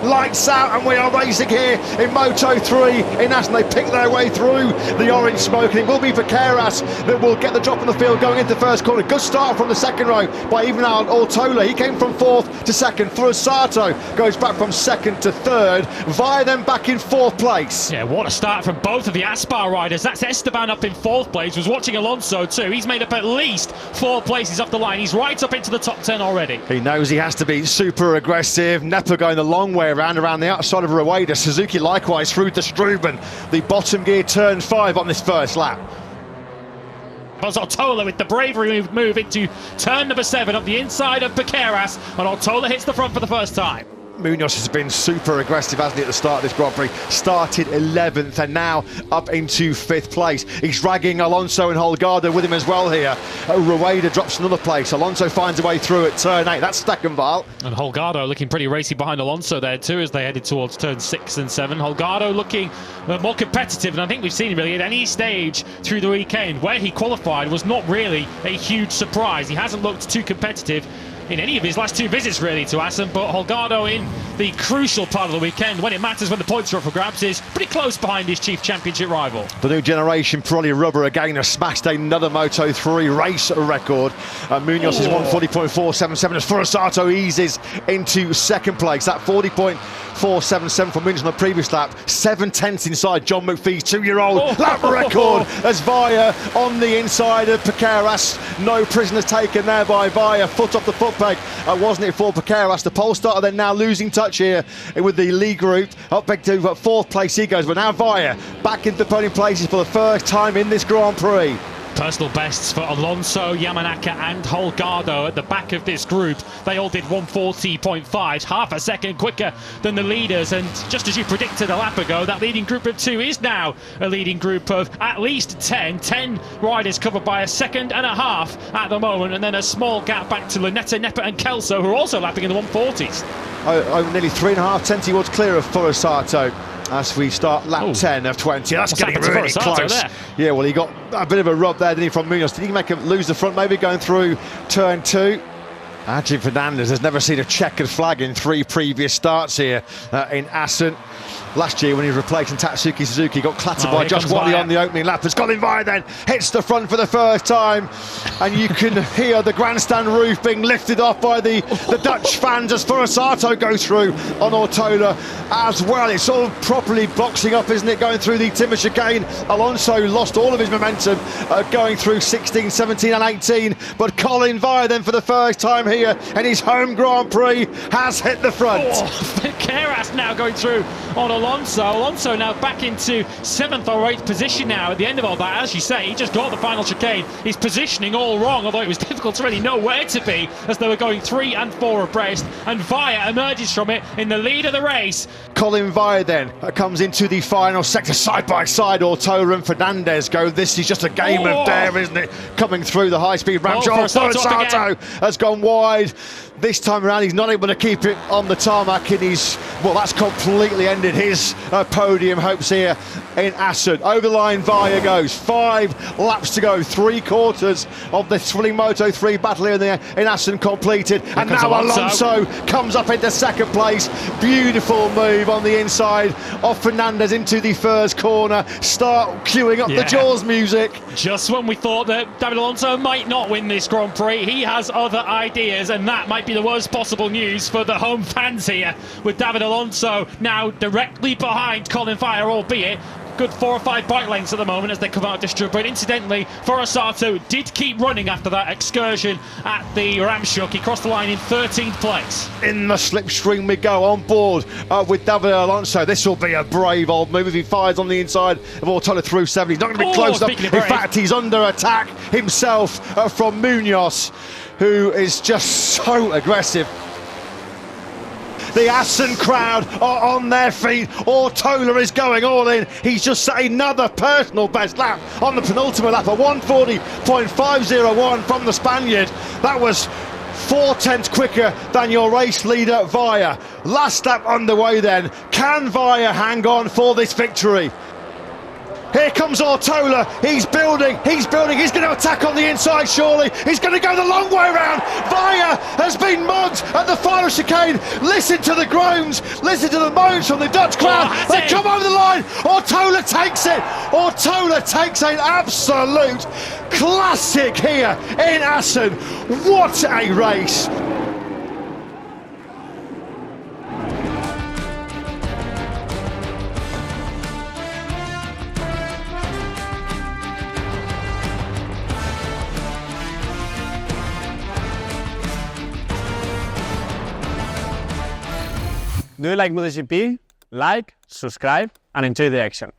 lights out, and we are racing here in Moto3 in Assen. They pick their way through the orange smoke, and it will be Vaqueras that will get the drop on the field going into the first corner. Good start from the second row by even out Ortola. He came from fourth to second. Furusato goes back from second to third. Via then back in fourth place. Yeah, what a start from both of the Aspar riders. That's Esteban up in fourth place. Was watching Alonso too. He's made up at least 4 places off the line. He's right up into the top 10 already. He knows he has to be super aggressive. Nepa going the long way around the outside of Rueda. Suzuki likewise through to Struben. The bottom gear turn 5 on this first lap. Ortola with the bravery move into turn number 7 up the inside of Vaqueras, and Ortola hits the front for the first time. Munoz has been super aggressive, hasn't he, at the start of this Grand Prix? Started 11th and now up into 5th place. He's dragging Alonso and Holgado with him as well here. Rueda drops another place. Alonso finds a way through at turn 8. That's Steckenwald. And Holgado looking pretty racy behind Alonso there too as they headed towards turn 6 and 7. Holgado looking more competitive, and I think we've seen him really at any stage through the weekend. Where he qualified was not really a huge surprise. He hasn't looked too competitive in any of his last 2 visits really to Assen, but Holgado in the crucial part of the weekend, when it matters, when the points are up for grabs, is pretty close behind his chief championship rival. The new generation Pirelli rubber again has smashed another Moto3 race record. Munoz is 140.477 as Furusato eases into second place. That 40.477 from Munoz on the previous lap, 7/10 inside John McPhee's 2-year-old lap record as Via on the inside of Vaqueras. No prisoners taken there by Via, foot off the foot peg, wasn't it, for Vaqueras? The pole starter then now losing touch here with the lead group. Up back to 4th place he goes, but now Via back into the podium places for the first time in this Grand Prix. Personal bests for Alonso, Yamanaka and Holgado at the back of this group. They all did 140.5, half a second quicker than the leaders, and just as you predicted a lap ago, that leading group of 2 is now a leading group of at least 10 riders covered by a second and a half at the moment, and then a small gap back to Lunetta, Nepa and Kelso, who are also lapping in the 140s. Nearly 3.5 tenths he was clear of Furusato as we start lap 10 of 20. That's getting really close. There? Yeah, well, he got a bit of a rub there, didn't he, from Munoz? Did he make him lose the front, maybe going through turn 2? Adrian Fernandez has never seen a checkered flag in 3 previous starts here in Assen. Last year when he was replacing Tatsuki Suzuki, got clattered by Josh Watley on the opening lap. As Colin Via then hits the front for the first time, and you can hear the grandstand roof being lifted off by the Dutch fans as Furusato goes through on Ortola as well. It's all properly boxing up, isn't it, going through the timber chicane. Alonso lost all of his momentum going through 16, 17 and 18, but Colin Via then for the first time here in his home Grand Prix has hit the front. Vaqueras now going through on Alonso now back into 7th or 8th position now at the end of all that. As you say, he just got the final chicane. His positioning all wrong, although it was difficult to really know where to be as they were going 3 and 4 abreast, and Via emerges from it in the lead of the race. Colin Via then comes into the final sector side by side. Ortola and Fernandez go. This is just a game of dare, isn't it? Coming through the high-speed ramp. Furusato has gone wide. This time around he's not able to keep it on the tarmac, and that's completely ended his podium hopes here in Assen. Over the line Via goes, 5 laps to go, 3/4 of the thrilling Moto3 battle here in Assen completed, and now Alonso comes up into second place. Beautiful move on the inside of Fernandez into the first corner. Start queuing up the Jaws music. Just when we thought that David Alonso might not win this Grand Prix, he has other ideas, and that might be the worst possible news for the home fans here, with David Alonso now directly behind Colin Via, albeit good 4 or 5 bike lengths at the moment as they come out district. But incidentally, Furusato did keep running after that excursion at the Ramshoek. He crossed the line in 13th place. In the slipstream we go, on board with David Alonso. This will be a brave old move if he fires on the inside of Ortola through 7. He's not going to be close enough. In fact, he's under attack himself from Munoz, who is just so aggressive. The Assen crowd are on their feet. Ortola is going all in. He's just set another personal best lap on the penultimate lap, a 140.501 from the Spaniard. That was 4/10 quicker than your race leader Via. Last lap underway then. Can Via hang on for this victory? Here comes Ortola. He's building. He's going to attack on the inside, surely. He's going to go the long way round. Vaya has been mugged at the final chicane. Listen to the groans. Listen to the moans from the Dutch crowd. They come over the line. Ortola takes it. Ortola takes an absolute classic here in Assen. What a race. Do you like MotoGP? Like, subscribe, and enjoy the action.